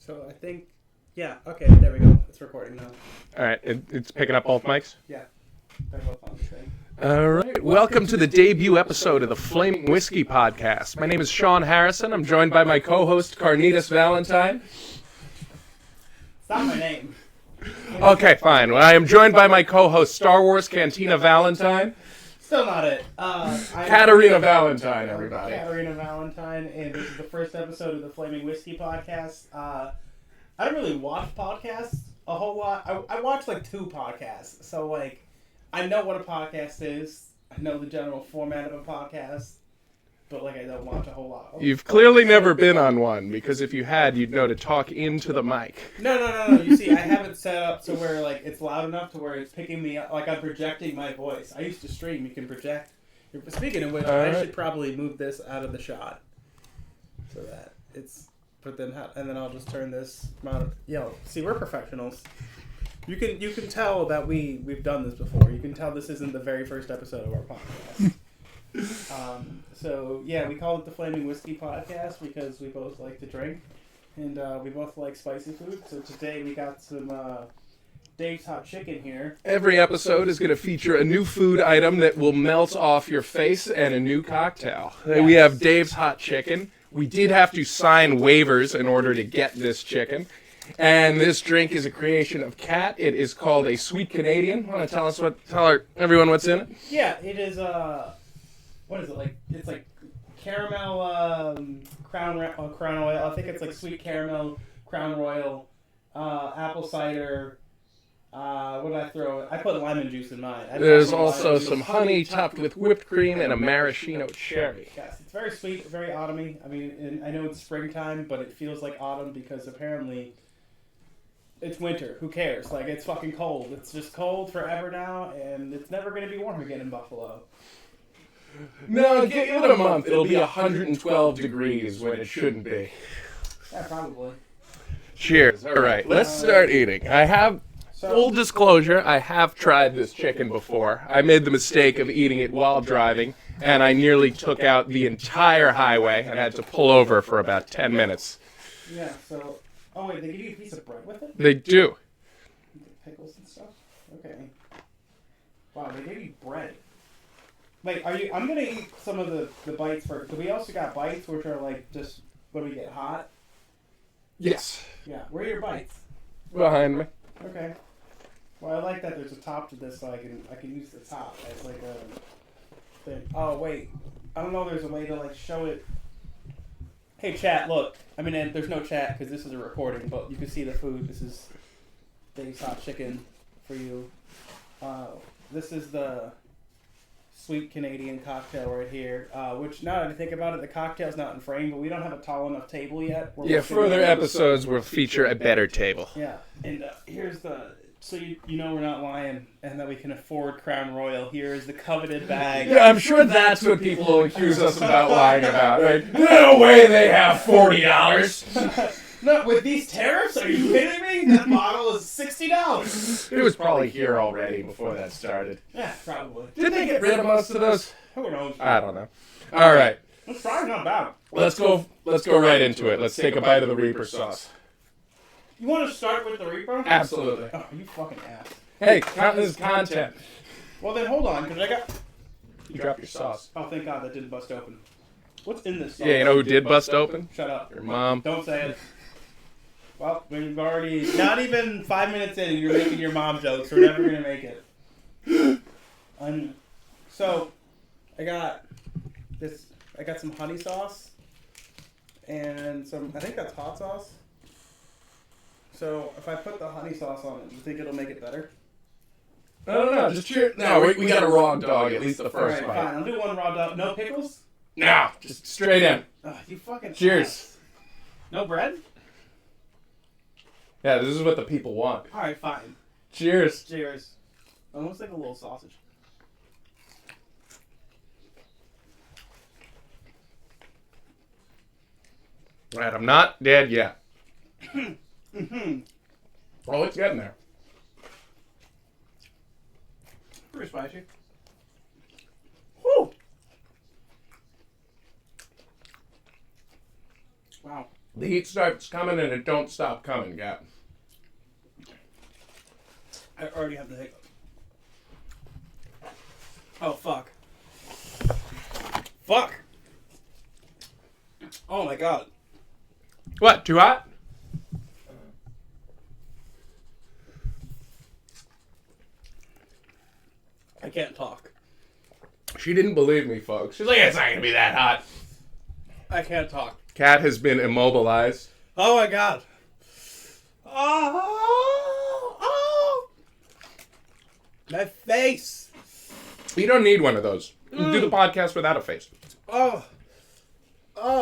So I think, yeah, okay, there we go. It's recording now. All right, it's picking up both mics? Yeah, they're both on the thing. All right, welcome to the debut episode of the Flaming Whiskey Podcast. My name is Shawn Harrison. I'm joined by my co-host, Katarina Valentine. It's not my name. Okay, fine. Well, I am joined by my co-host, Star Wars Cantina Valentine. Still not it. Katarina Valentine, everybody. Katarina Valentine, and this is the first episode of the Flaming Whiskey Podcast. I don't really watch podcasts a whole lot. I watch like 2 podcasts, so like I know what a podcast is. I know the general format of a podcast, but like I don't watch a whole lot. You've clearly never been on one, because if you had, you'd know to talk into the mic. No. You see, I have it set up to where like it's loud enough to where it's picking me up. Like I'm projecting my voice. I used to stream. You can project. Speaking of which, I should probably move this out of the shot so that it's. But then, and then I'll just turn this. See, we're professionals. You can tell that we've done this before. You can tell this isn't the very first episode of our podcast. So yeah, we call it the Flaming Whiskey Podcast because we both like to drink, and we both like spicy food. So today we got some Dave's Hot Chicken here. Every episode is going to feature a new food item that will melt off your face and a new cocktail. Yes. We have Dave's Hot Chicken. We did have to sign waivers in order to get this chicken. And this drink is a creation of Kat. It is called a Sweet Canadian. Want to tell everyone what's in it? Yeah, it is what is it like? It's like caramel Crown Royal. I think it's like sweet caramel Crown Royal, apple cider. What did I throw? I put lemon juice in mine. There's also some honey topped with whipped cream and a maraschino cherry. Yes, it's very sweet, very autumny. I mean, I know it's springtime, but it feels like autumn because apparently it's winter. Who cares? Like, it's fucking cold. It's just cold forever now, and it's never going to be warm again in Buffalo. No, give it a month. It'll be 112 degrees when it shouldn't be. Yeah, probably. Cheers. All right, let's start eating. Full disclosure, I have tried this chicken before. I made the mistake of eating it while driving, and I nearly took out the entire highway and had to pull over for about 10 minutes. Yeah, so... Oh, wait, they give you a piece of bread with it? They do. Pickles and stuff? Okay. Wow, they gave you bread. Wait, I'm going to eat some of the bites first. We also got bites, which are like just when we get hot. Yes. Yeah, where are your bites? Behind me. Okay. Well, I like that there's a top to this, so I can use the top as like a thing. Oh wait, I don't know. If there's a way to like show it. Hey chat, look. I mean, and there's no chat because this is a recording, but you can see the food. This is Dave's Hot Chicken for you. This is the Sweet Canadian cocktail right here. Which now that I think about it, the cocktail's not in frame, but we don't have a tall enough table yet. Yeah, further episodes will feature a better table. Yeah, and here's the. So you know we're not lying and that we can afford Crown Royal. Here is the coveted bag. Yeah, I'm sure that's what people will accuse us about lying about, right? No way they have $40. No, with these tariffs? Are you kidding me? That bottle is $60. It was probably here already before that started. Yeah, probably. Did they get rid of most of those? Who knows? I don't know. All right. It's probably not bad. Let's go right into it. Let's take a bite of the Reaper sauce. You want to start with the Reaper? Absolutely. Oh, you fucking ass. Hey, this is content. Well, then hold on, because I got... You dropped your sauce. Oh, thank God that didn't bust open. What's in this sauce? Yeah, you know who did bust open? Shut up. Your mom. Don't say it. Well, we've already... Not even 5 minutes in, and you're making your mom jokes. We're never going to make it. So, I got some honey sauce. And some... I think that's hot sauce. So, if I put the honey sauce on it, do you think it'll make it better? I don't know. Just cheer. No, we got a raw dog, at least the first bite. bite. Fine, I'll do one raw dog. No pickles? No, just straight in. You fucking Cheers. ass. No bread? Yeah, this is what the people want. Alright, fine. Cheers. Cheers. Almost like a little sausage. Right, I'm not dead yet. Oh, it's getting there. Pretty spicy. Whew. Wow. The heat starts coming and it don't stop coming, Gat. I already have the hiccup. Oh, fuck. Fuck! Oh my god. What, too hot? I can't talk. She didn't believe me, folks. She's like, it's not gonna be that hot. I can't talk. Cat has been immobilized. Oh my god. Oh! My face! You don't need one of those. You can do the podcast without a face. Oh,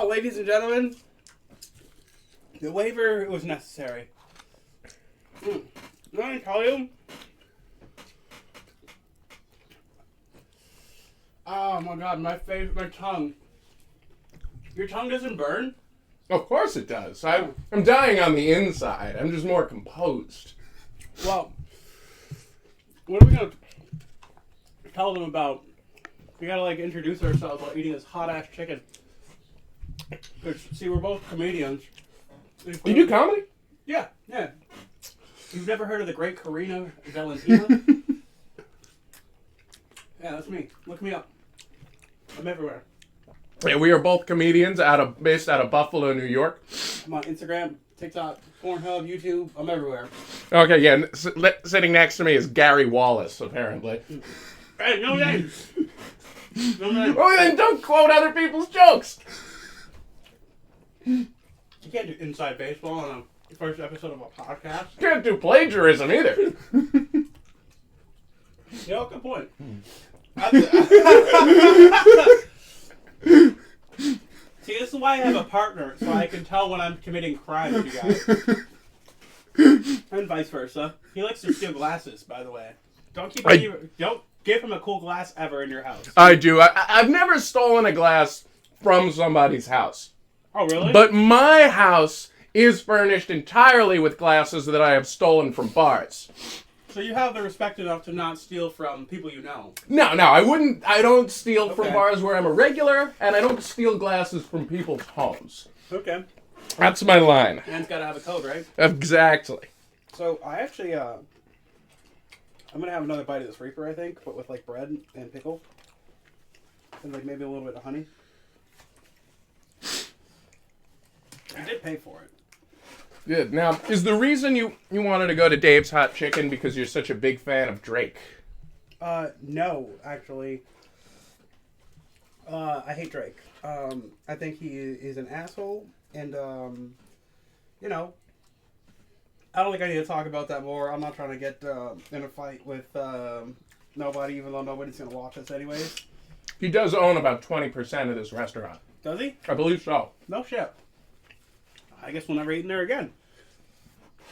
ladies and gentlemen, the waiver was necessary. Let me tell you. Oh my god, my face, my tongue. Your tongue doesn't burn? Of course it does. I'm dying on the inside. I'm just more composed. Well, what are we gonna tell them about? We gotta introduce ourselves while eating this hot ass chicken. 'Cause, see, we're both comedians. You do comedy? Yeah. You've never heard of the great Katarina Valentine? Yeah, that's me. Look me up. I'm everywhere. Yeah, we are both comedians based out of Buffalo, New York. I'm on Instagram, TikTok, Pornhub, YouTube. I'm everywhere. Okay, yeah. Sitting next to me is Gary Wallace, apparently. Hey, no names. No names. Oh, then don't quote other people's jokes. You can't do inside baseball on a first episode of a podcast. Can't do plagiarism either. Yeah, good point. See, this is why I have a partner, so I can tell when I'm committing crime with you guys. And vice versa. He likes to steal glasses, by the way. Don't give him a cool glass ever in your house. I do. I've never stolen a glass from somebody's house. Oh, really? But my house is furnished entirely with glasses that I have stolen from bars. So you have the respect enough to not steal from people you know? No, I wouldn't. I don't steal from Okay. bars where I'm a regular, and I don't steal glasses from people's homes. Okay. That's my line. Man's got to have a code, right? Exactly. So I actually, I'm gonna have another bite of this Reaper, I think, but with bread and pickle, and maybe a little bit of honey. I did pay for it. Good. Now, is the reason you wanted to go to Dave's Hot Chicken because you're such a big fan of Drake? No, actually. I hate Drake. I think he is an asshole, and I don't think I need to talk about that more. I'm not trying to get in a fight with nobody, even though nobody's gonna watch us anyways. He does own about 20% of this restaurant. Does he? I believe so. No shit. I guess we'll never eat in there again.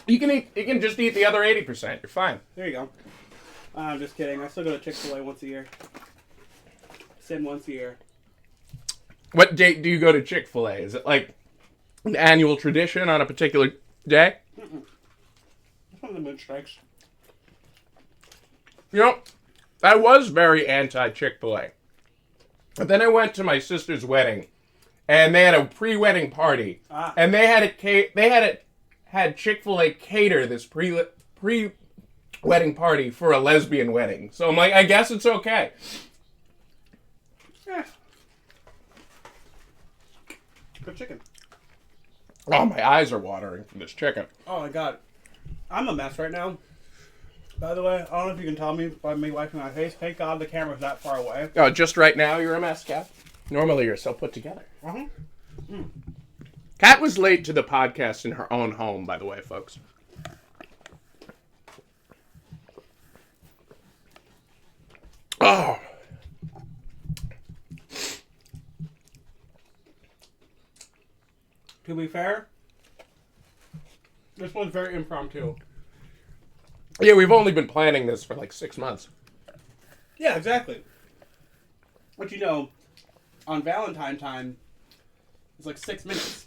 You can just eat the other 80%. You're fine. There you go. I'm just kidding. I still go to Chick-fil-A once a year. Send once a year. What date do you go to Chick-fil-A? Is it like an annual tradition on a particular day? It's one of the mood strikes. You know, I was very anti-Chick-fil-A. But then I went to my sister's wedding, and they had a pre-wedding party, and they had Chick-fil-A cater this pre-wedding party for a lesbian wedding. So I'm like, I guess it's okay. Yeah. Good chicken. Oh, my eyes are watering from this chicken. Oh my god. I'm a mess right now. By the way, I don't know if you can tell me by me wiping my face. Thank God the camera's that far away. Oh, just right now you're a mess, Kat? Normally you're so put together. Uh-huh. Kat was late to the podcast in her own home, by the way, folks. Oh. To be fair, this one's very impromptu. Yeah, we've only been planning this for 6 months. Yeah, exactly. But on Valentine time, it's 6 minutes.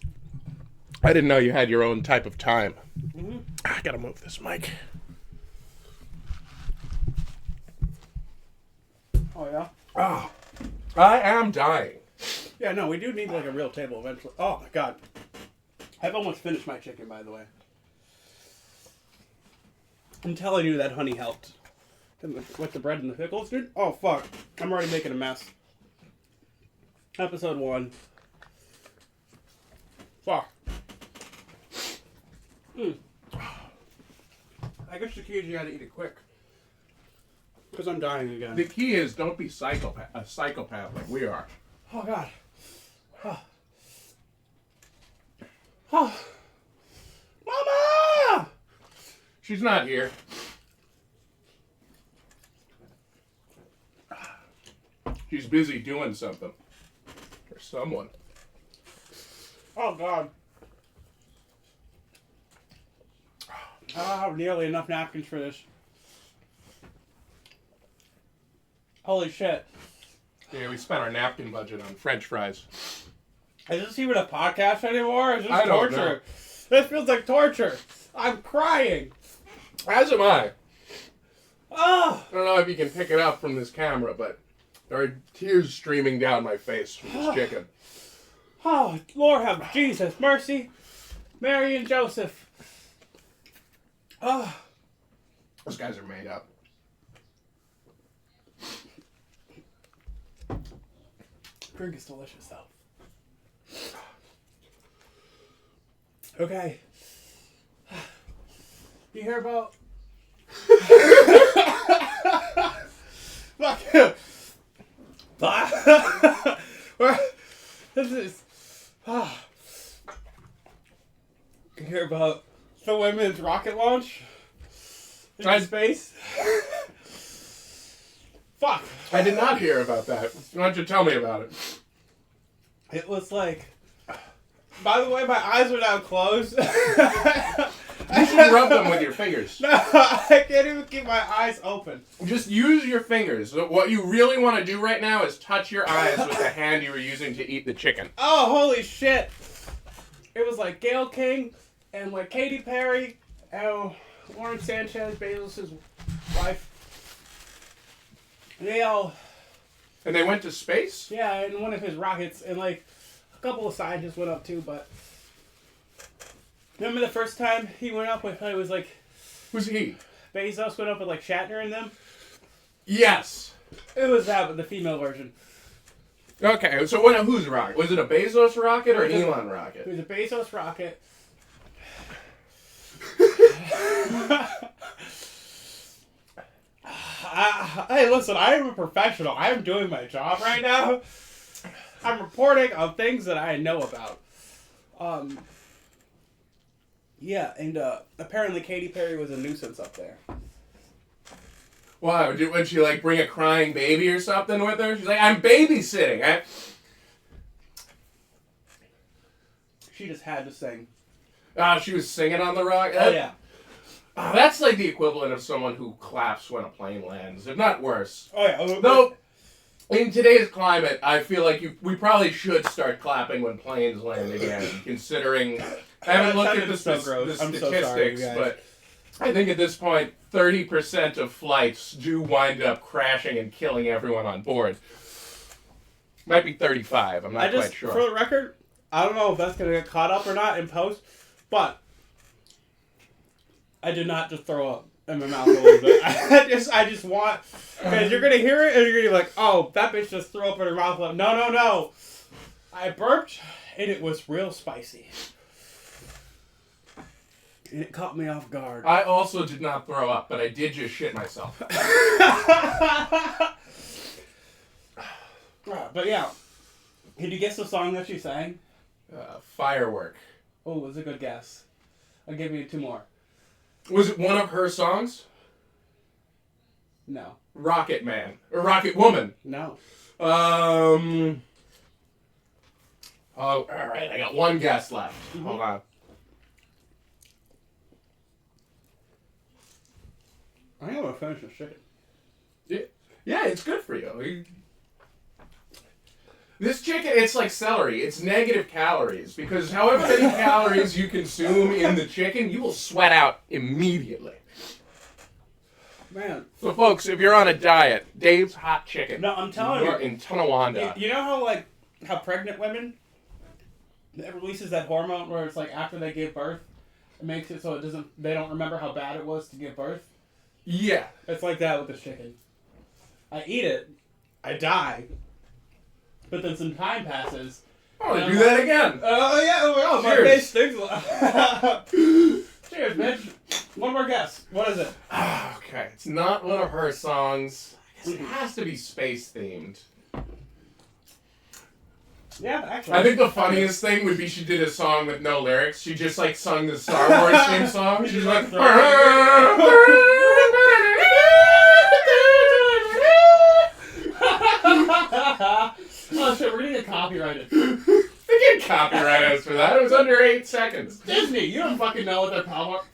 I didn't know you had your own type of time. Mm-hmm. I gotta move this mic. Oh, yeah? Oh, I am dying. Yeah, no, we do need a real table eventually. Oh, my God. I've almost finished my chicken, by the way. I'm telling you that honey helped. With the bread and the pickles, dude. Oh, fuck. I'm already making a mess. Episode 1. Fuck. I guess the key is you gotta eat it quick. Because I'm dying again. The key is don't be a psychopath like we are. Oh, God. Oh. Oh. Mama! She's not here. She's busy doing something. Or someone. Oh, God. I don't have nearly enough napkins for this. Holy shit. Yeah, we spent our napkin budget on French fries. Is this even a podcast anymore? Is this I don't torture? know. This feels like torture. I'm crying. As am I. Oh. I don't know if you can pick it up from this camera, but there are tears streaming down my face from this chicken. Oh, Lord have Jesus, mercy. Mary and Joseph. Oh. Those guys are made up. Drink is delicious, though. Okay. You hear about... Fuck you. This is... You hear about the women's rocket launch? In space? Fuck. I did not hear about that. Why don't you tell me about it? It was like... By the way, my eyes are now closed. You should rub them with your fingers. No, I can't even keep my eyes open. Just use your fingers. What you really want to do right now is touch your eyes with the hand you were using to eat the chicken. Oh, holy shit. It was like Gayle King and like Katy Perry and Lauren Sanchez, Bezos' wife. They all... And they went to space? Yeah, in one of his rockets, and like a couple of scientists went up too, but... Remember the first time he went up with, it was like... Who's he? Bezos went up with like Shatner and them? Yes. It was that, but the female version. Okay, so whose rocket? Was it a Bezos rocket or an Elon rocket? It was a Bezos rocket. Hey, listen, I am a professional. I am doing my job right now. I'm reporting on things that I know about. Yeah, and apparently Katy Perry was a nuisance up there. Wow, would she like bring a crying baby or something with her? She's like, I'm babysitting. She just had to sing. She was singing on the rocket? Oh, yeah. That's like the equivalent of someone who claps when a plane lands, if not worse. Oh, yeah. Though, in today's climate, I feel like we probably should start clapping when planes land again, considering... I haven't looked at the statistics, but I think at this point, 30% of flights do wind up crashing and killing everyone on board. Might be 35, I'm not quite sure. For the record, I don't know if that's going to get caught up or not in post, but I did not just throw up in my mouth a little bit. I just want... Because you're going to hear it and you're going to be like, oh, that bitch just threw up in her mouth. No. I burped and it was real spicy. And it caught me off guard. I also did not throw up, but I did just shit myself. But yeah. Can you guess the song that she sang? Firework. Oh, it was a good guess. I'll give you 2 more. Was it one of her songs? No. Rocket Man. Or Rocket Woman. No. Oh, alright, I got 1 guess left. Mm-hmm. Hold on. I am gonna finish this chicken. Yeah, it's good for you. This chicken, it's like celery. It's negative calories because however many calories you consume in the chicken, you will sweat out immediately. Man. So, folks, if you're on a diet, Dave's Hot Chicken. No, I'm telling you. In Tonawanda. You know how, like, how pregnant women it releases that hormone where it's like after they give birth, it makes it so they don't remember how bad it was to give birth. Yeah. It's like that with the chicken. I eat it, I die, but then some time passes. Oh, do that again. Oh, yeah. Oh, my face stinks. Cheers, bitch. One more guess. What is it? Okay. It's not one of her songs. I guess it has to be space themed. Yeah, actually. I think the funniest thing would be she did a song with no lyrics. She just like sung the Star Wars theme song. She's like, oh shit, we're gonna get copyrighted. They get copyright us for that. It was under 8 seconds. Disney, you don't fucking know what they're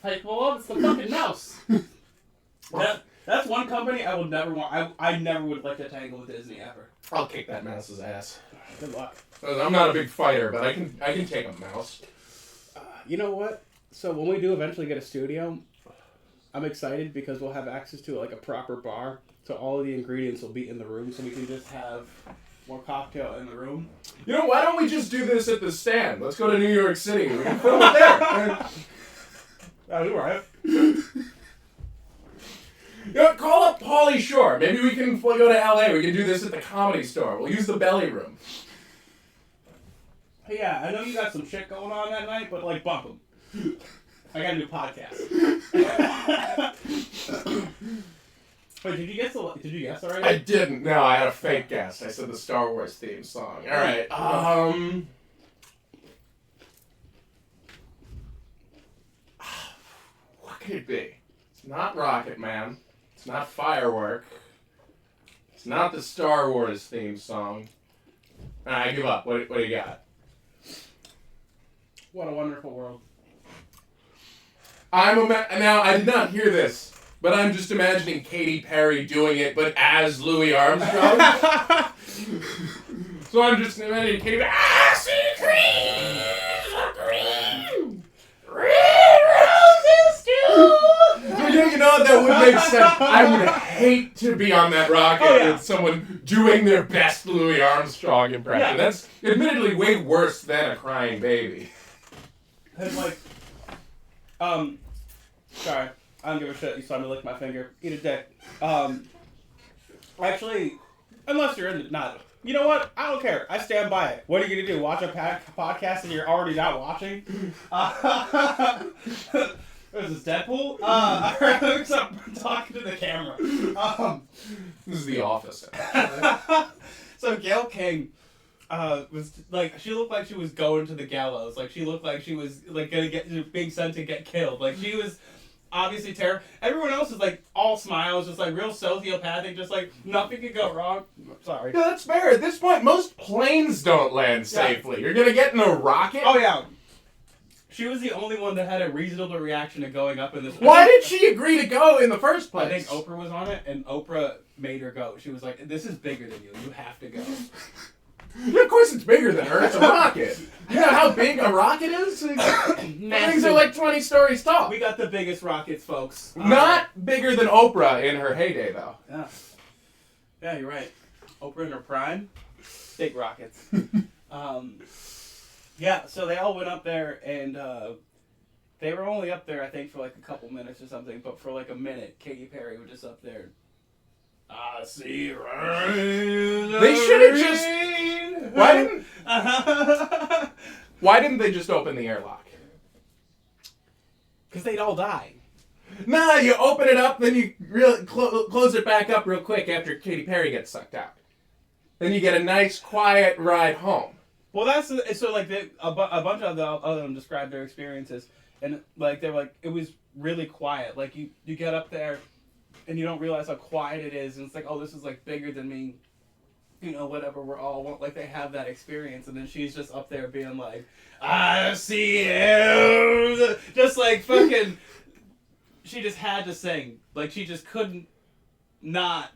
capable of. It's the fucking mouse. That's one company I would never want. I never would like to tangle with Disney ever. I'll kick that mouse's ass. Good luck. I'm not a big fighter, but I can take a mouse. You know what? So when we do eventually get a studio, I'm excited because we'll have access to like a proper bar. So all of the ingredients will be in the room, so we can just have more cocktail in the room. You know, why don't we just do this at the stand? Let's go to New York City. We can film it there. That'll be right. You know, call up Pauly Shore. Maybe we can go to LA. We can do this at the Comedy Store. We'll use the belly room. Hey, yeah, I know you got some shit going on that night, but like bump them. I got a new podcast. Wait, did you guess already? I didn't. No, I had a fake guess. I said the Star Wars theme song. All right. What could it be? It's not Rocket Man. It's not Firework. It's not the Star Wars theme song. I give up. What do you got? What a Wonderful World. Now, I did not hear this, but I'm just imagining Katy Perry doing it, but as Louis Armstrong. So I'm just imagining Katy Perry. I see cream, red roses too. You know what? That would make sense. I would hate to be on that rocket with someone doing their best Louis Armstrong impression. Yeah. That's admittedly way worse than a crying baby. And like, sorry, I don't give a shit. You saw me lick my finger. Eat a dick. Actually, unless you're into not. You know what? I don't care. I stand by it. What are you gonna do? Watch a podcast and you're already not watching? This is Deadpool. Alright, stop talking to the camera. This is The Office. So Gail King was like, she looked like she was going to the gallows. Like she looked like she was like being sent to get killed. Like she was obviously terrible. Everyone else is like all smiles, just like real sociopathic, just like nothing could go wrong. Sorry. Yeah, that's fair. At this point, most planes don't land safely. You're gonna get in a rocket? Oh yeah. She was the only one that had a reasonable reaction to going up in this. Why did she agree to go in the first place? I think Oprah was on it, and Oprah made her go. She was like, "This is bigger than you. You have to go." Yeah, of course it's bigger than her. It's a rocket. You know how big a rocket is? Things are like 20 stories tall. We got the biggest rockets, folks. Not bigger than Oprah in her heyday, though. Yeah. Yeah, you're right. Oprah in her prime, big rockets. Yeah, so they all went up there, and they were only up there, I think, for like a couple minutes or something, but for like a minute, Katy Perry was just up there. I see rain. They should have just... Why didn't they just open the airlock? Because they'd all die. Nah, you open it up, then you close it back up real quick after Katy Perry gets sucked out. Then you get a nice, quiet ride home. Well, that's so like a bunch of the other them described their experiences, and like they were like it was really quiet. Like you get up there, and you don't realize how quiet it is, and it's like, oh, this is like bigger than me, you know, whatever. We're all like they have that experience, and then she's just up there being like, I see you, just like fucking. She just had to sing, like she just couldn't not.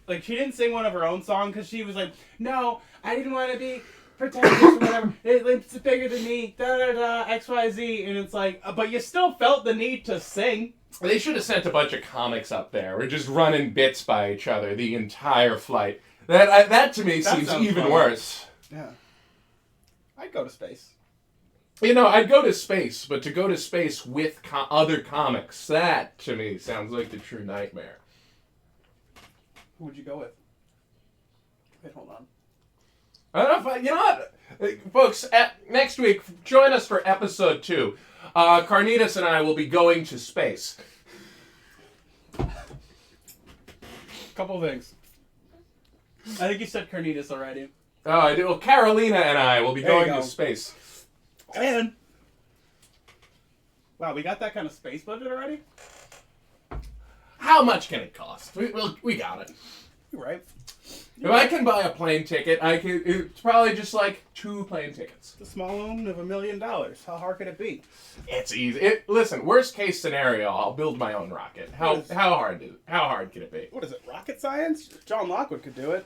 Like she didn't sing one of her own songs because she was like, no, I didn't want to be. Pretentious or whatever. It's bigger than me. Da da da. XYZ. And it's like, but you still felt the need to sing. They should have sent a bunch of comics up there. We're just running bits by each other the entire flight. That to me seems even worse. Yeah. I'd go to space. I'd go to space, but to go to space with other comics, that, to me, sounds like the true nightmare. Who would you go with? Wait, hold on. I don't know if you know what? Folks, next week, join us for episode 2. Carnitas and I will be going to space. Couple things. I think you said Carnitas already. Oh, I do. Well, Carolina and I will be going to space. And wow, we got that kind of space budget already? How much can it cost? We got it. You're right. If I can buy a plane ticket, it's probably just like 2 plane tickets. The small loan of $1 million. How hard could it be? It's easy. Listen, worst case scenario, I'll build my own rocket. How hard can it be? What is it? Rocket science? John Lockwood could do it.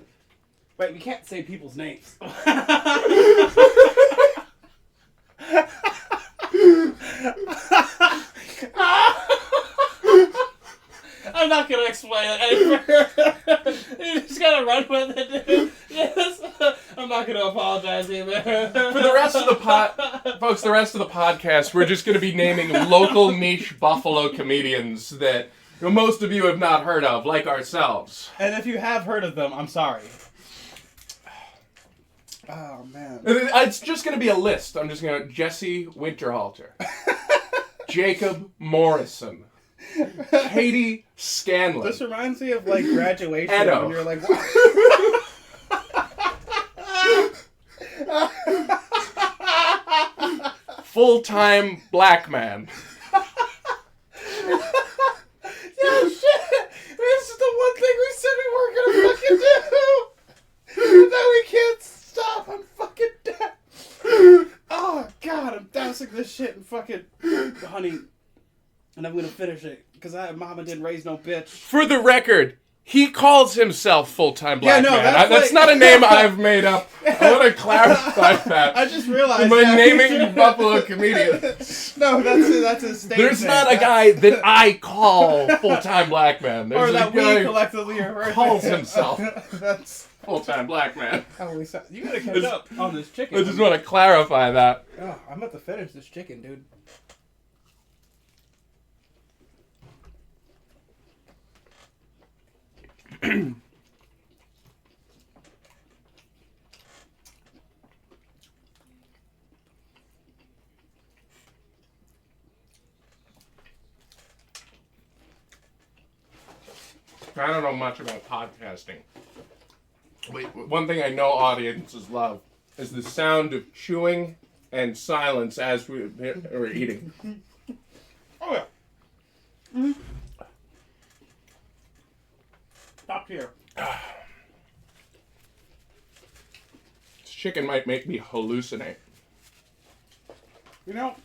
Wait, we can't say people's names. I'm not gonna explain it anymore. You just gotta run with it, dude. Yes. I'm not gonna apologize either. For the rest of the folks, the rest of the podcast, we're just gonna be naming local niche Buffalo comedians that most of you have not heard of, like ourselves. And if you have heard of them, I'm sorry. Oh man. It's just gonna be a list. I'm just gonna Jesse Winterhalter, Jacob Morrison, Katie Scanlon. This reminds me of like graduation Edo. when you're like, full-time black man. yeah, shit. This is the one thing we said we weren't gonna fucking do. That we can't stop. I'm fucking dead. Oh god, I'm dousing this shit in fucking honey, and I'm gonna finish it because Mama didn't raise no bitch. For the record, he calls himself full-time black man. That's like... not a name I've made up. I want to clarify that. I just realized by naming Buffalo comedians. No, that's a statement. There's not a guy that I call full-time black man. There's or that a guy we collectively heard calls himself that's full-time black man. You gotta catch up on this chicken. I just want to clarify that. Oh, I'm about to finish this chicken, dude. I don't know much about podcasting. One thing I know audiences love is the sound of chewing and silence as we're eating. Oh yeah. Mm-hmm. Stop here. This chicken might make me hallucinate. You know,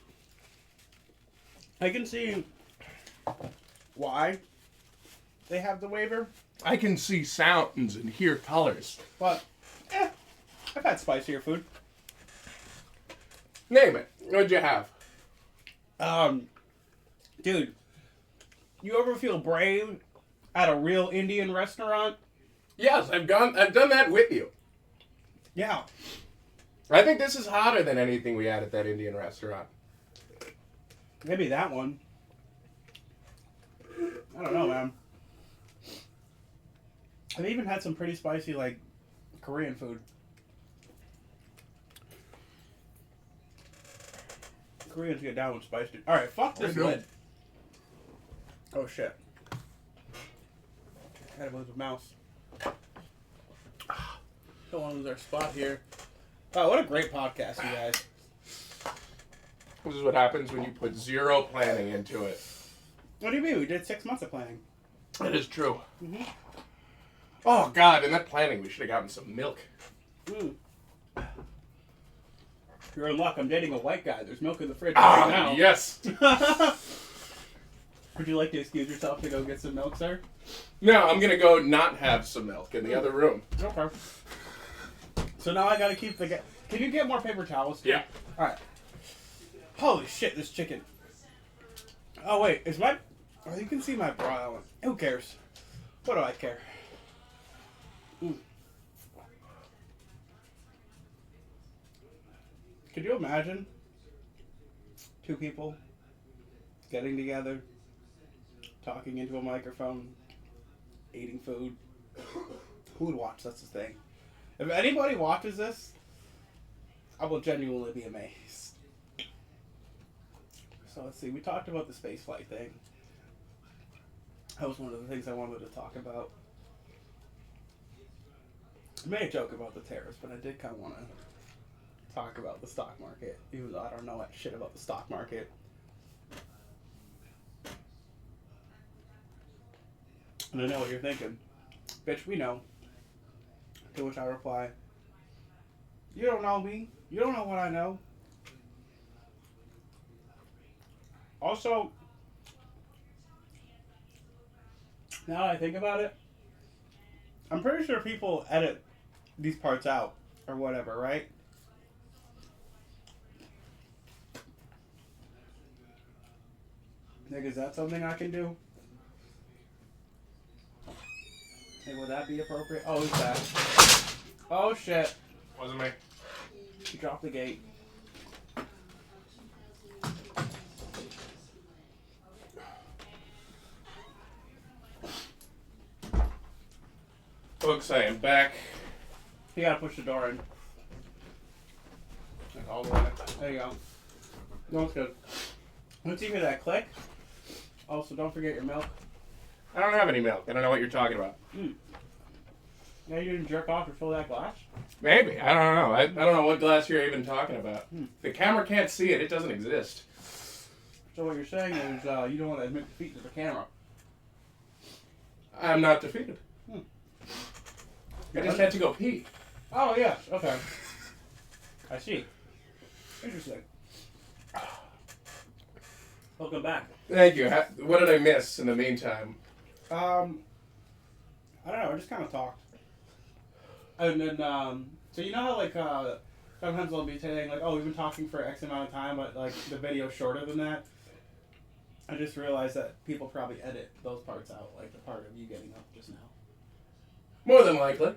I can see why they have the waiver. I can see sounds and hear colors. But, I've had spicier food. Name it. What'd you have? Dude, you ever feel brave at a real Indian restaurant? Yes, I've done that with you. Yeah. I think this is hotter than anything we had at that Indian restaurant. Maybe that one. I don't know, man. I've even had some pretty spicy, like, Korean food. Koreans get down with spice, dude. Alright, fuck this lid. Oh, shit. I had to move the mouse. Don't want to lose our spot here. Wow, what a great podcast, you guys. This is what happens when you put zero planning into it. What do you mean? We did 6 months of planning. That is true. Mm-hmm. Oh, God, in that planning, we should have gotten some milk. Mm. You're in luck. I'm dating a white guy. There's milk in the fridge right now. Yes. Would you like to excuse yourself to go get some milk, sir? No, I'm going to go not have some milk in the other room. Okay. So now I got to keep the... Can you get more paper towels? Yeah. All right. Holy shit, this chicken. Oh, wait. Is my... Oh, you can see my bra. Who cares? What do I care? Mm. Could you imagine Two people getting together, talking into a microphone, eating food. Who would watch? That's the thing. If anybody watches this, I will genuinely be amazed. So let's see. We talked about the spaceflight thing. That was one of the things I wanted to talk about. I made a joke about the tariffs, but I did kind of want to talk about the stock market, even though I don't know shit about the stock market. And I know what you're thinking. Bitch, we know. To which I reply, you don't know me. You don't know what I know. Also, now that I think about it, I'm pretty sure people edit these parts out or whatever, right? Nick, is that something I can do? Hey, would that be appropriate? Oh, who's that? Oh, shit. Wasn't me. He dropped the gate. Folks, I am back. You gotta push the door in. Like all the way. There you go. No, it's good. Once you hear that click, also don't forget your milk. I don't have any milk. I don't know what you're talking about. Yeah, you didn't jerk off or fill that glass? Maybe. I don't know. I don't know what glass you're even talking about. The camera can't see it. It doesn't exist. So what you're saying is you don't want to admit defeat to the camera. I'm not defeated. I just had to go pee. Oh, yes. Okay. I see. Interesting. Welcome back. Thank you. What did I miss in the meantime? I don't know. I just kind of talked. And then, so you know how, like, sometimes they'll be saying, like, oh, we've been talking for X amount of time, but, like, the video's shorter than that? I just realized that people probably edit those parts out, like the part of you getting up just now. More than likely.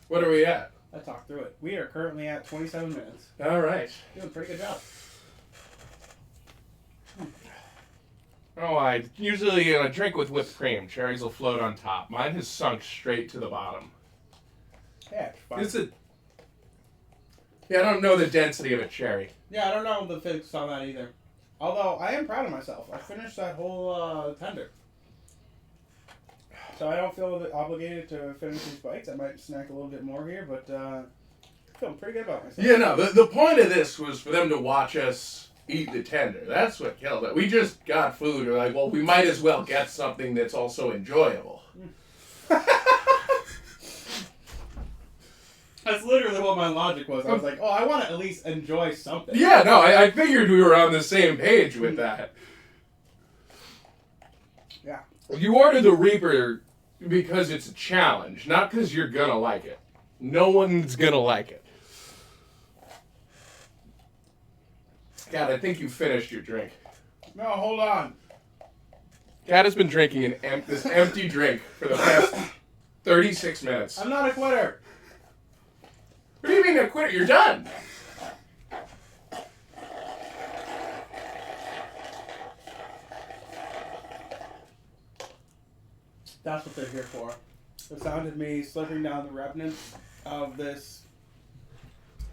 What are we at? I talked through it. We are currently at 27 minutes. All right. Doing a pretty good job. Oh, I usually drink with whipped cream. Cherries will float on top. Mine has sunk straight to the bottom. Yeah, it's fine. Is it? Yeah, I don't know the density of a cherry. Yeah, I don't know the physics on that either. Although, I am proud of myself. I finished that whole tender. So I don't feel obligated to finish these bites. I might snack a little bit more here, but feeling pretty good about myself. Yeah, no, the point of this was for them to watch us eat the tender. That's what killed it. We just got food. We're like, well, we might as well get something that's also enjoyable. That's literally what my logic was. I was like, oh, I want to at least enjoy something. Yeah, no, I figured we were on the same page with that. Yeah. You ordered the Reaper because it's a challenge, not because you're gonna like it. No one's gonna like it. God, I think you finished your drink. No, hold on. Kat has been drinking this empty drink for the past 36 minutes. I'm not a quitter. What do you mean a quitter? You're done. That's what they're here for. The sound of me slurping down the remnants of this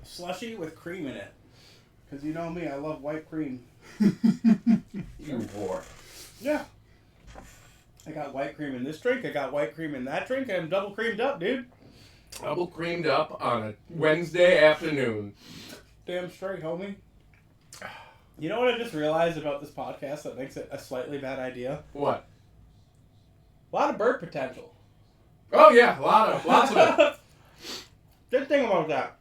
slushy with cream in it. Because you know me, I love white cream. You whore. Yeah. I got white cream in this drink. I got white cream in that drink. I'm double creamed up, dude. Double creamed up on a Wednesday afternoon. Damn straight, homie. You know what I just realized about this podcast that makes it a slightly bad idea? What? A lot of bird potential. Oh yeah, lots of it. Good thing about that.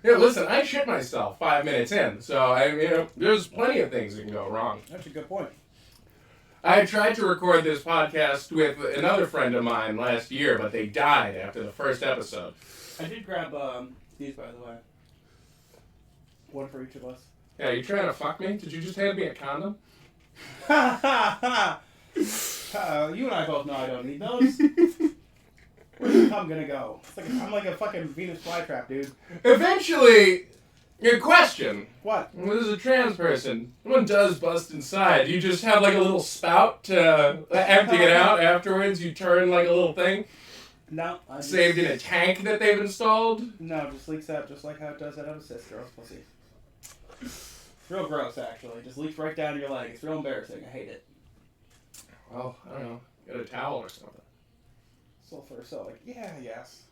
Yeah, listen, I shit myself 5 minutes in, so there's plenty of things that can go wrong. That's a good point. I tried to record this podcast with another friend of mine last year, but they died after the first episode. I did grab these, by the way. One for each of us. Yeah, you trying to fuck me? Did you just hand me a condom? You and I both know I don't need those. Where's the cum gonna go? I'm like a fucking Venus flytrap, dude. Eventually, Good question. What? This is a trans person. Someone does bust inside. You just have like a little spout to empty it out afterwards. You turn like a little thing. No. Saved in a tank that they've installed. No, it just leaks out just like how it does out of a cis girl's pussy. It's real gross, actually. It just leaks right down your leg. It's real embarrassing. I hate it. Well, I don't know. Get a towel or something. Sulfur, so like, yeah, yes.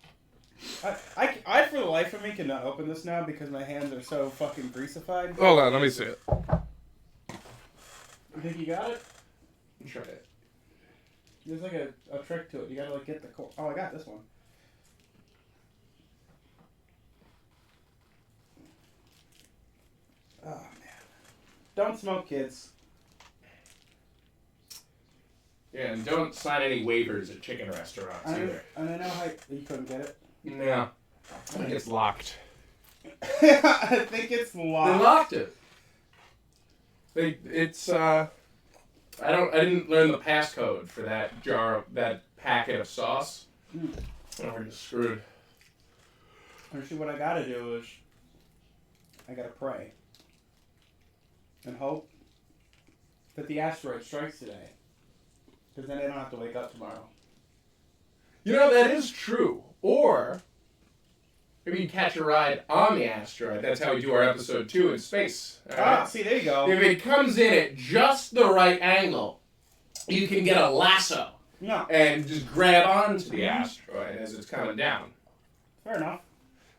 I for the life of me cannot open this now because my hands are so fucking greasified. Hold on, let me see it. You think you got it? Try it. There's like a trick to it. You gotta like get the core. Oh, I got this one. Oh man. Don't smoke, kids. Yeah, and don't sign any waivers at chicken restaurants either. And I know how you couldn't get it. Yeah. I think it's locked. I think it's locked. They locked it. I didn't learn the passcode for that that packet of sauce. And we're just screwed. Actually, what I gotta do is I gotta pray and hope that the asteroid strikes today. Because then I don't have to wake up tomorrow. You know, that is true. Or maybe you catch a ride on the asteroid. That's how we do our episode 2 in space. See, there you go. If it comes in at just the right angle, you can get a lasso and just grab onto the asteroid as it's coming down. Fair enough.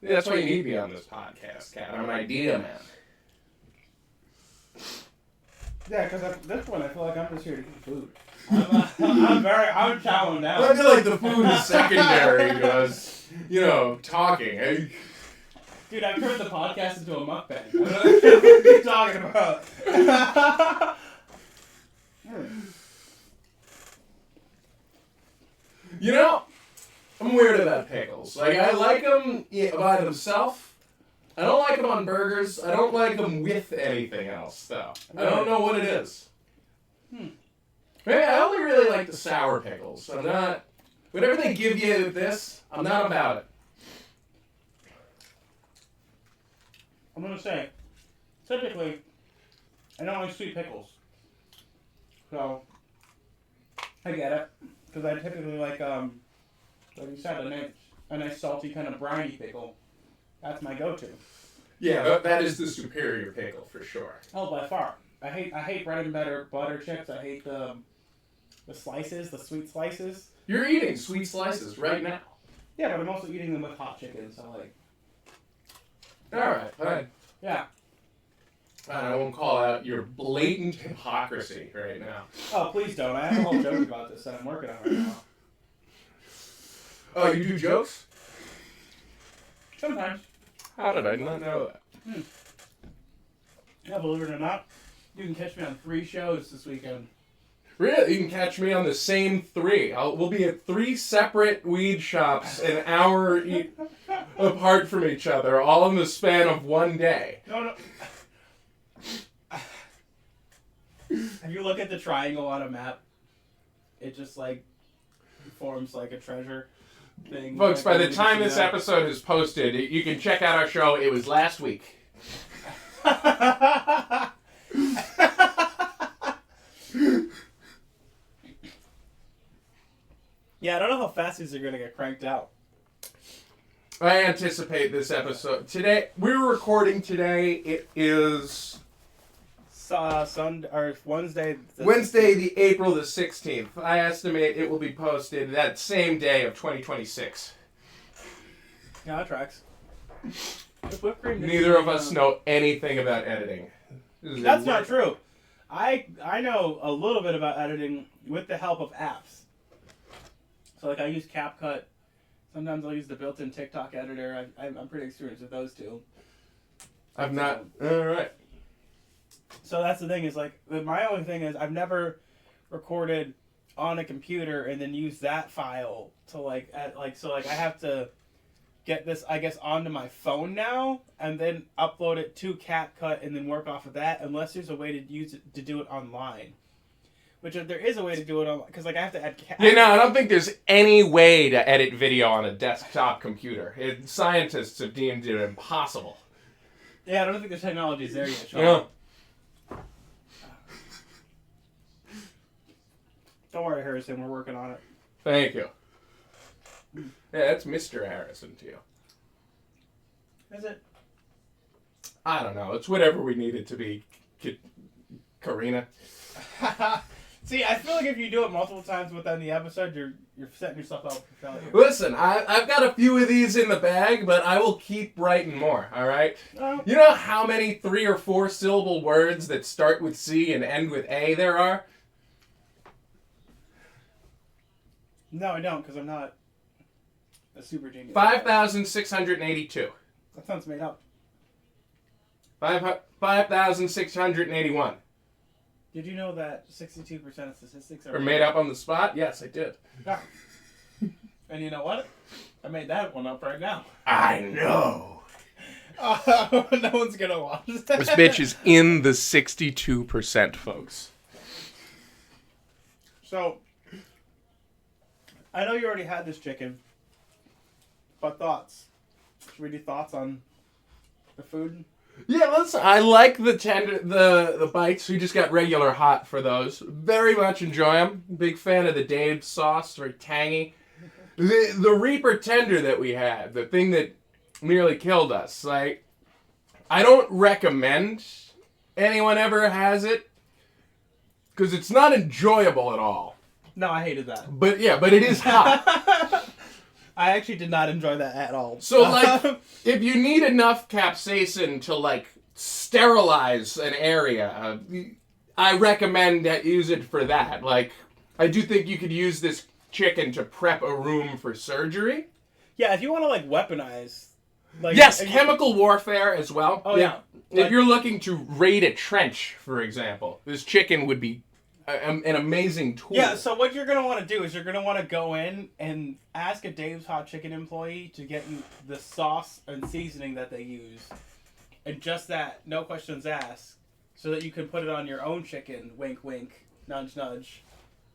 Yeah, that's why you need me on this podcast, Cat. I'm an idea man. Yeah, because this one I feel like I'm just here to eat food. I'm chowing down. I feel like the food is secondary to us, talking. Dude, I've turned the podcast into a mukbang. I don't know what you're talking about. I'm weird about pickles. Like, I like them by themselves. I don't like them on burgers. I don't like them with anything else, though. I don't know what it is. Maybe I only really like the sour pickles. I'm not... Whatever they give you with this, I'm not about it. I'm going to say, typically, I don't like sweet pickles. So, I get it. Because I typically like you said, a nice salty kind of briny pickle. That's my go-to. Yeah, that is the superior pickle, for sure. Oh, by far. I hate bread and butter chips. I hate the slices, the sweet slices. You're eating sweet slices right now. Yeah, but I'm also eating them with hot chicken, so like... Alright, fine. Yeah. I won't call out your blatant hypocrisy right now. Oh, please don't. I have a whole joke about this that I'm working on right now. Oh, you do jokes? Sometimes. How did I not know that? Yeah, believe it or not, you can catch me on 3 shows this weekend. Really? You can catch me on the same 3. We'll be at 3 separate weed shops an hour apart from each other, all in the span of one day. No. If you look at the triangle on a map, it just like forms like a treasure thing. Folks, by the time this episode is posted, you can check out our show. It was last week. Yeah, I don't know how fast these are going to get cranked out. I anticipate this episode. Today, we're recording today. It is... Wednesday. Wednesday, the April the 16th. I estimate it will be posted that same day of 2026. Yeah, that tracks. Whipped cream Neither of us know anything about editing. That's not true. I know a little bit about editing with the help of apps. So like I use CapCut. Sometimes I'll use the built-in TikTok editor. I'm pretty experienced with those two. I've not. All right. So that's the thing is like my only thing is I've never recorded on a computer and then use that file to I have to get this I guess onto my phone now and then upload it to CapCut and then work off of that unless there's a way to use it to do it online. Which if there is a way to do it online because I have to add. I don't think there's any way to edit video on a desktop computer. Scientists have deemed it impossible. Yeah, I don't think the technology's there yet, Shawn. No. Don't worry, Harrison. We're working on it. Thank you. Yeah, that's Mr. Harrison to you. Is it? I don't know. It's whatever we need it to be, Karina. See, I feel like if you do it multiple times within the episode, you're setting yourself up for failure. Listen, I've got a few of these in the bag, but I will keep writing more, all right? Oh. You know how many 3 or 4 syllable words that start with C and end with A there are? No, I don't, because I'm not a super genius. 5,682. That sounds made up. 5,681. Did you know that 62% of statistics Are made up on the spot? Yes, I did. Yeah. And you know what? I made that one up right now. I know. No one's going to watch this. This bitch is in the 62%, folks. So, I know you already had this chicken, but thoughts? Should we do thoughts on the food? Yeah, listen, I like the bites. We just got regular hot for those. Very much enjoy them. Big fan of the Dave sauce, very tangy. The Reaper tender that we had, the thing that nearly killed us. Like, I don't recommend anyone ever has it because it's not enjoyable at all. No, I hated that. But yeah, but it is hot. I actually did not enjoy that at all. So, like, if you need enough capsaicin to, like, sterilize an area, I recommend that use it for that. Like, I do think you could use this chicken to prep a room for surgery. Yeah, if you want to, like, weaponize. Like, Yes, chemical warfare as well. Oh, yeah. If you're looking to raid a trench, for example, this chicken would be an amazing tool. Yeah, so what you're going to want to do is you're going to want to go in and ask a Dave's Hot Chicken employee to get you the sauce and seasoning that they use. And just that, no questions asked, so that you can put it on your own chicken, wink, wink, nudge, nudge,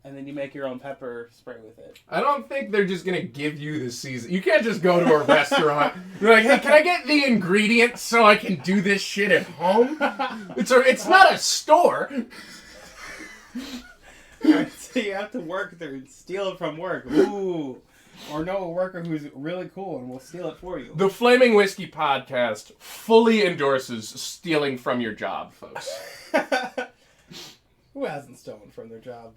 and then you make your own pepper spray with it. I don't think they're just going to give you the season. You can't just go to a restaurant. You're like, hey, can I get the ingredients so I can do this shit at home? It's not a store. So you have to work there and steal it from work. Ooh. Or know a worker who's really cool and will steal it for you. The Flaming Whiskey Podcast fully endorses stealing from your job, folks. Who hasn't stolen from their job?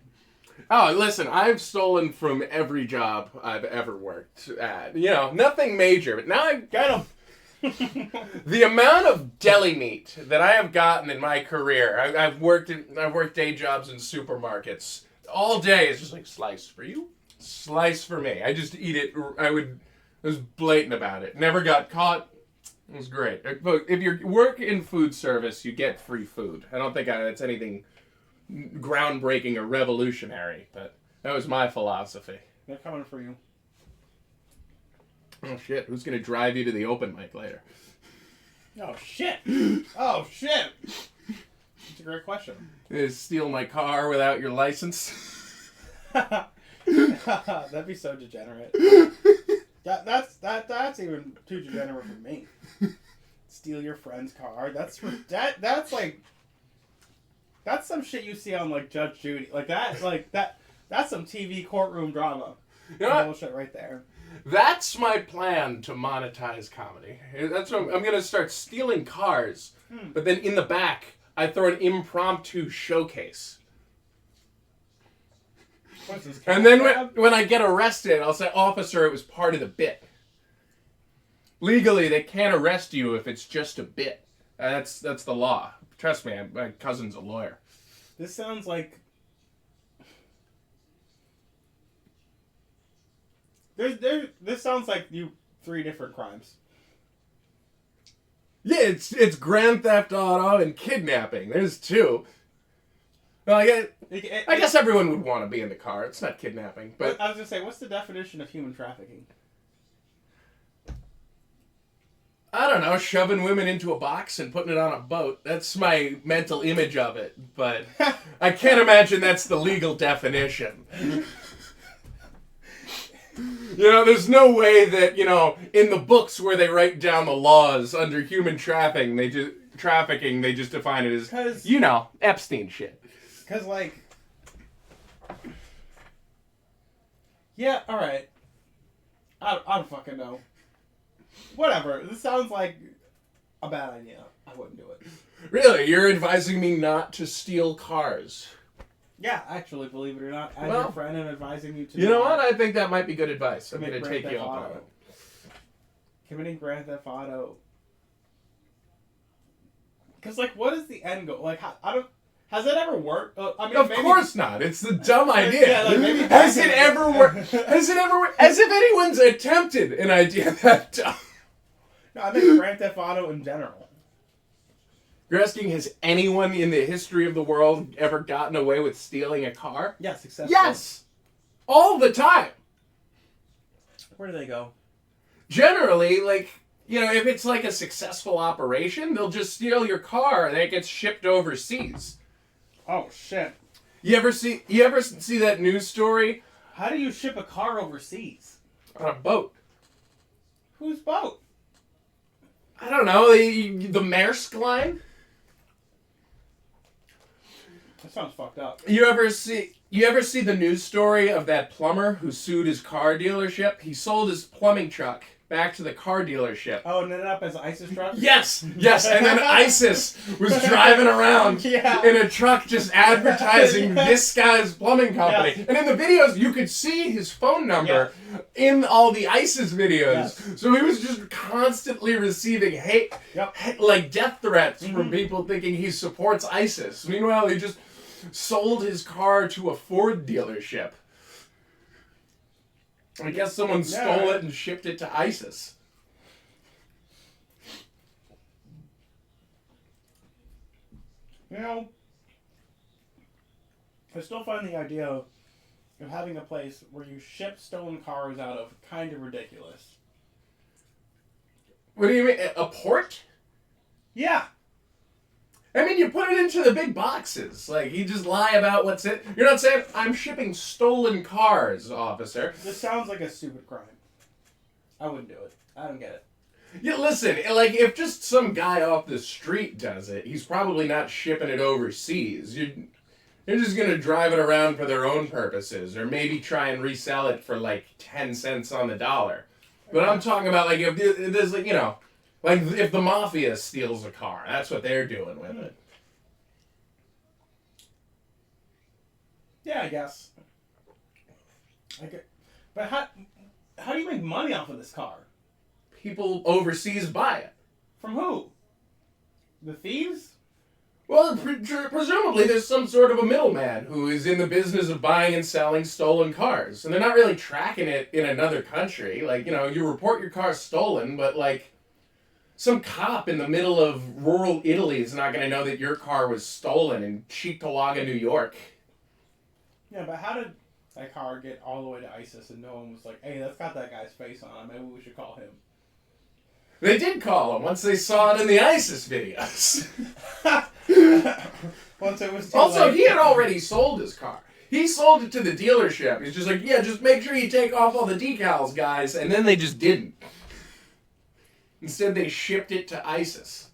Oh, listen, I've stolen from every job I've ever worked at. You know, nothing major, but now I've kind of... The amount of deli meat that I have gotten in my career, I've worked day jobs in supermarkets. All day is just like, slice for you, slice for me. I just eat it. I was blatant about it. Never got caught. It was great. If you work in food service, you get free food. I don't think that's anything groundbreaking or revolutionary, but that was my philosophy. They're coming for you. Oh shit, who's gonna drive you to the open mic later? Oh shit! Oh shit! That's a great question. Steal my car without your license? That'd be so degenerate. That's even too degenerate for me. Steal your friend's car. That's like that's some shit you see on like Judge Judy. That's some TV courtroom drama. You know what? Bullshit right there. That's my plan to monetize comedy. That's what I'm gonna start stealing cars, but then in the back I throw an impromptu showcase. What's this, And then when I get arrested, I'll say, "Officer, it was part of the bit." Legally, they can't arrest you if it's just a bit. That's the law. Trust me, my cousin's a lawyer. This sounds like this sounds like 3 different crimes. Yeah, it's Grand Theft Auto and kidnapping. There's 2. Well, I guess everyone would want to be in the car. It's not kidnapping, but I was gonna say, what's the definition of human trafficking? I don't know, shoving women into a box and putting it on a boat. That's my mental image of it, but I can't imagine that's the legal definition. You know, there's no way that, you know, in the books where they write down the laws under human trafficking, they just define it as, you know, Epstein shit. Because, like... Yeah, alright. I don't fucking know. Whatever. This sounds like a bad idea. I wouldn't do it. Really? You're advising me not to steal cars? Yeah, actually, believe it or not, as your friend, I'm advising you to... You know what? I think that might be good advice. I'm going to take you up on it. Committing Grand Theft Auto. Because, like, what is the end goal? Like, I don't... Has that ever worked? I mean, of course not. It's the dumb idea. Yeah, like maybe has it ever worked? Has it ever worked? As if anyone's attempted an idea that dumb. No, I think Grand Theft Auto in general. You're asking, has anyone in the history of the world ever gotten away with stealing a car? Yeah, successfully. Yes! All the time! Where do they go? Generally, like, you know, if it's like a successful operation, they'll just steal your car and it gets shipped overseas. Oh, shit. You ever see that news story? How do you ship a car overseas? On a boat. Whose boat? I don't know, the Maersk line? That sounds fucked up. You ever see the news story of that plumber who sued his car dealership? He sold his plumbing truck back to the car dealership. Oh, and ended up as an ISIS truck? Yes! Yes, and then ISIS was driving around in a truck just advertising this guy's plumbing company. Yes. And in the videos, you could see his phone number in all the ISIS videos. Yes. So he was just constantly receiving hate, like death threats from people thinking he supports ISIS. Meanwhile, he just sold his car to a Ford dealership. I guess someone stole it and shipped it to ISIS. You know, I still find the idea of having a place where you ship stolen cars out of kind of ridiculous. What do you mean? A port? Yeah. I mean, you put it into the big boxes. Like, you just lie about what's in. You're not saying, I'm shipping stolen cars, officer. This sounds like a stupid crime. I wouldn't do it. I don't get it. Yeah, listen, like, if just some guy off the street does it, he's probably not shipping it overseas. You're just going to drive it around for their own purposes, or maybe try and resell it for, like, 10 cents on the dollar. But I'm talking about, like, if there's, like, you know... Like, if the mafia steals a car, that's what they're doing with it. Yeah, I guess. But how do you make money off of this car? People overseas buy it. From who? The thieves? Well, presumably there's some sort of a middleman who is in the business of buying and selling stolen cars. And they're not really tracking it in another country. Like, you know, you report your car stolen, but, like... Some cop in the middle of rural Italy is not going to know that your car was stolen in Cheektowaga, New York. Yeah, but how did that car get all the way to ISIS and no one was like, hey, that's got that guy's face on it. Maybe we should call him. They did call him once they saw it in the ISIS videos. Once it was also, he had already sold his car. He sold it to the dealership. He's just like, yeah, just make sure you take off all the decals, guys. And then they just didn't. Instead, they shipped it to ISIS.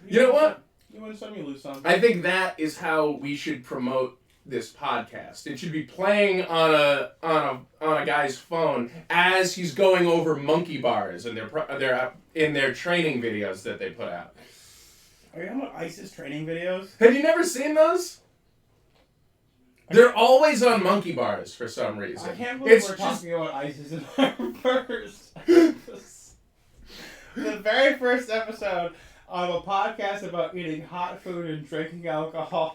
You know what? You want to send me loose something? I think that is how we should promote this podcast. It should be playing on a guy's phone as he's going over monkey bars in their training videos that they put out. Are you talking about ISIS training videos? Have you never seen those? They're always on monkey bars for some reason. I can't believe we're talking about ISIS in our first episode. The very first episode of a podcast about eating hot food and drinking alcohol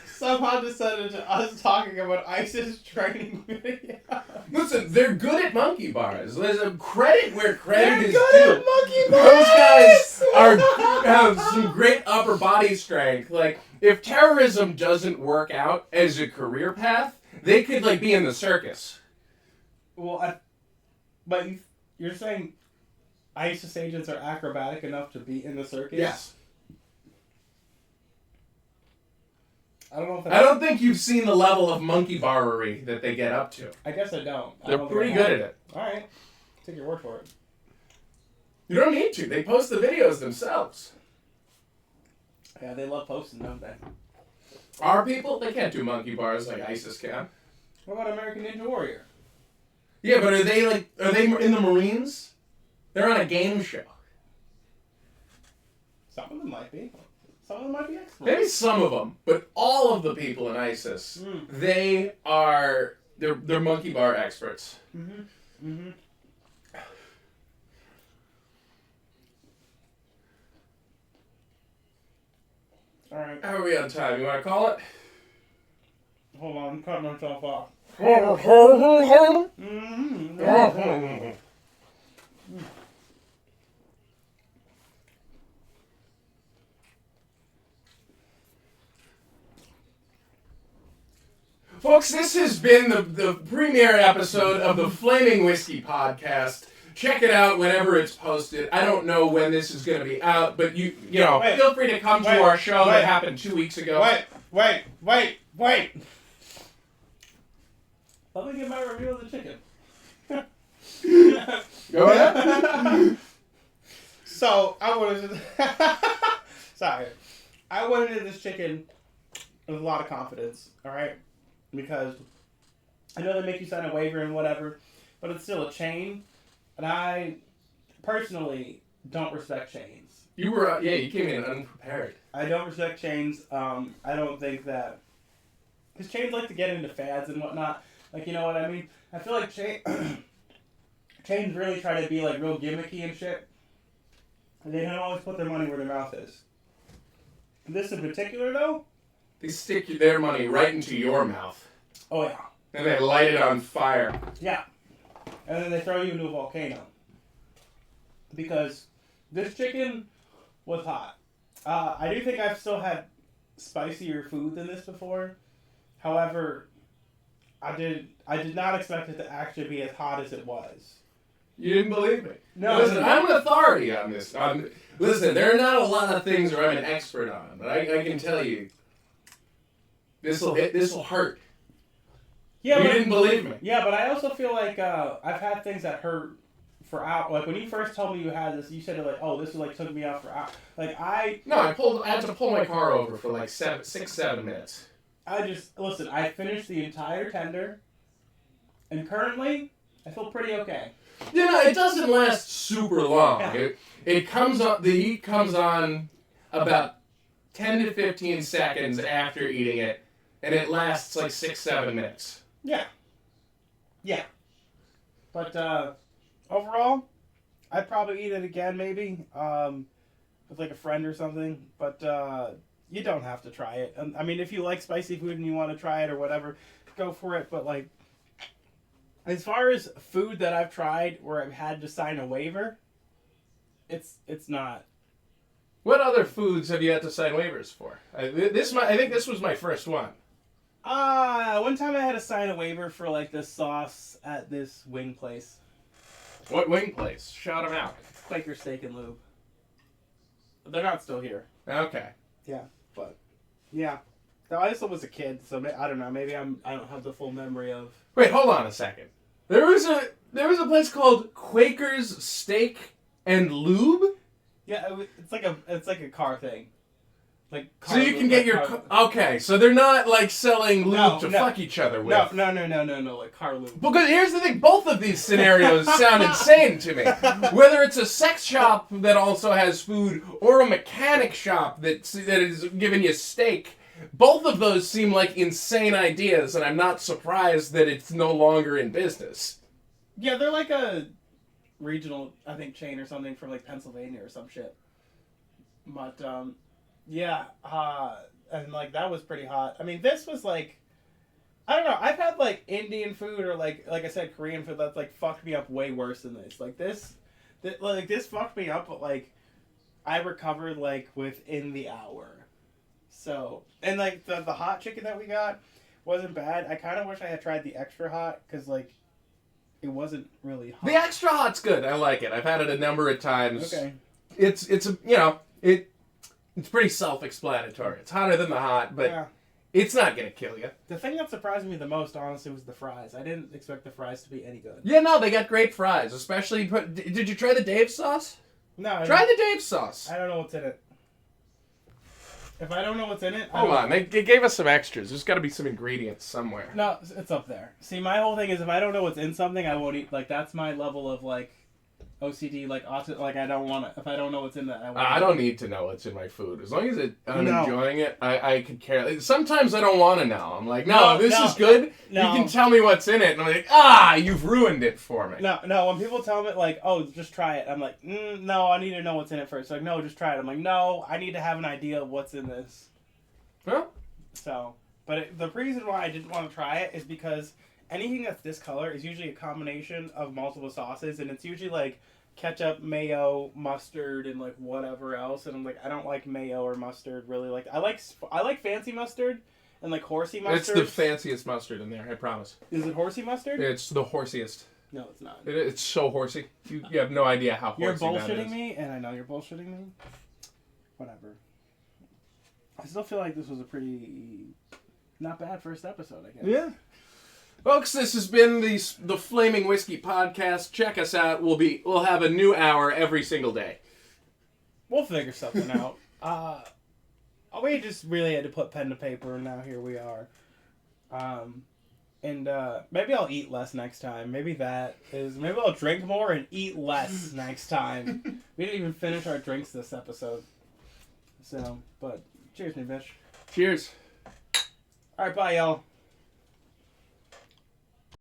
somehow descended to us talking about ISIS training videos. Listen, they're good at monkey bars. There's a credit where credit is due. They're good at monkey bars! Those guys have some great upper body strength. Like, if terrorism doesn't work out as a career path, they could, like, be in the circus. Well, but you're saying ISIS agents are acrobatic enough to be in the circus? Yes. I don't know if I don't think you've seen the level of monkey barrery that they get up to. I guess I don't. They're pretty good at it. All right. Take your word for it. You don't need to. They post the videos themselves. Yeah, they love posting, don't they? Our people, they can't do monkey bars like ISIS can. What about American Ninja Warrior? Yeah, but are they in the Marines? They're on a game show. Some of them might be. Some of them might be experts. Maybe some of them, but all of the people in ISIS, they're monkey bar experts. Mm-hmm. Mm-hmm. All right. How are we on time? You want to call it? Hold on, I'm cutting myself off. Folks, this has been the premiere episode of the Flaming Whiskey Podcast. Check it out whenever it's posted. I don't know when this is going to be out, but feel free to come to our show that happened 2 weeks ago. Wait. Let me get my review of the chicken. Go ahead. So, I went into this chicken with a lot of confidence, alright? Because I know they make you sign a waiver and whatever, but it's still a chain, and I personally don't respect chains. You came in unprepared. I don't respect chains. I don't think that... Because chains like to get into fads and whatnot. Like, you know what I mean? I feel like chains really try to be, like, real gimmicky and shit. And they don't always put their money where their mouth is. This in particular, though... They stick their money right into your mouth. Oh, yeah. And they light it on fire. Yeah. And then they throw you into a volcano. Because this chicken was hot. I do think I've still had spicier food than this before. However, I did not expect it to actually be as hot as it was. You didn't believe me? No. Listen, I'm an authority on this. Listen, there are not a lot of things where I'm an expert on, but I can tell you, this will hurt. Yeah, you didn't believe me. Yeah, but I also feel like I've had things that hurt for out. Like when you first told me you had this, you said it like, "Oh, this like took me out for out." Like I had to pull my car over for like 6-7 minutes. Listen. I finished the entire tender, and currently I feel pretty okay. It doesn't last super long. Yeah. It comes on. The heat comes on about 10 to 15 seconds after eating it, and it lasts like 6-7 minutes. Yeah. But overall, I'd probably eat it again, maybe with like a friend or something. But you don't have to try it. I mean, if you like spicy food and you want to try it or whatever, go for it. But like, as far as food that I've tried where I've had to sign a waiver, it's not. What other foods have you had to sign waivers for? I think this was my first one. One time I had to sign a waiver for like this sauce at this wing place. What wing place? Shout them out. Quaker Steak and Lube. They're not still here. Okay. Yeah, but yeah. I also was a kid, so I don't know. Maybe I don't have the full memory of. Wait, hold on a second. There was a place called Quaker's Steak and Lube. Yeah, it's like a car thing. Like car so you can get your okay. So they're not like selling lube to fuck each other with. No, like car lube. Because here's the thing: both of these scenarios sound insane to me. Whether it's a sex shop that also has food or a mechanic shop that is giving you steak. Both of those seem like insane ideas, and I'm not surprised that it's no longer in business. Yeah, they're like a regional, I think, chain or something from like Pennsylvania or some shit. But yeah, and like that was pretty hot. I mean, this was like, I don't know. I've had like Indian food or like I said, Korean food that's like fucked me up way worse than this. Like this fucked me up, but like I recovered like within the hour. So, and like the hot chicken that we got wasn't bad. I kind of wish I had tried the extra hot because like it wasn't really hot. The extra hot's good. I like it. I've had it a number of times. Okay. It's pretty self-explanatory. It's hotter than the hot, but It's not gonna kill you. The thing that surprised me the most, honestly, was the fries. I didn't expect the fries to be any good. Yeah, no, they got great fries. Especially, did you try the Dave's sauce? No. Try the Dave's sauce. I don't know what's in it. If I don't know what's in it... Hold on, they gave us some extras. There's got to be some ingredients somewhere. No, it's up there. See, my whole thing is if I don't know what's in something, I won't eat. Like, that's my level of, like, OCD, like, I don't want it. If I don't know what's in that, I won't I don't need to know what's in my food. As long as I'm enjoying it, I could care. Sometimes I don't want to know. I'm like, this is good. No. You can tell me what's in it. And I'm like, you've ruined it for me. No, when people tell me, like, oh, just try it, I'm like, no, I need to know what's in it first. Like, no, just try it. I'm like, no, I need to have an idea of what's in this. Huh? So, but the reason why I didn't want to try it is because anything that's this color is usually a combination of multiple sauces, and it's usually like ketchup, mayo, mustard, and like whatever else. And I'm like, I don't like mayo or mustard really. Like I like fancy mustard and like horsey mustard. It's the fanciest mustard in there, I promise. Is it horsey mustard? It's the horsiest. No, it's not. It's so horsey. You have no idea how horsey You're that is. bullshitting me, and I know you're bullshitting me. Whatever. I still feel like this was a pretty not bad first episode, I guess. Yeah. Folks, this has been the Flaming Whiskey Podcast. Check us out. We'll have a new hour every single day. We'll figure something out. We just really had to put pen to paper, and now here we are. And maybe I'll eat less next time. Maybe I'll drink more and eat less next time. We didn't even finish our drinks this episode. So, but cheers, new bitch. Cheers. All right, bye, y'all.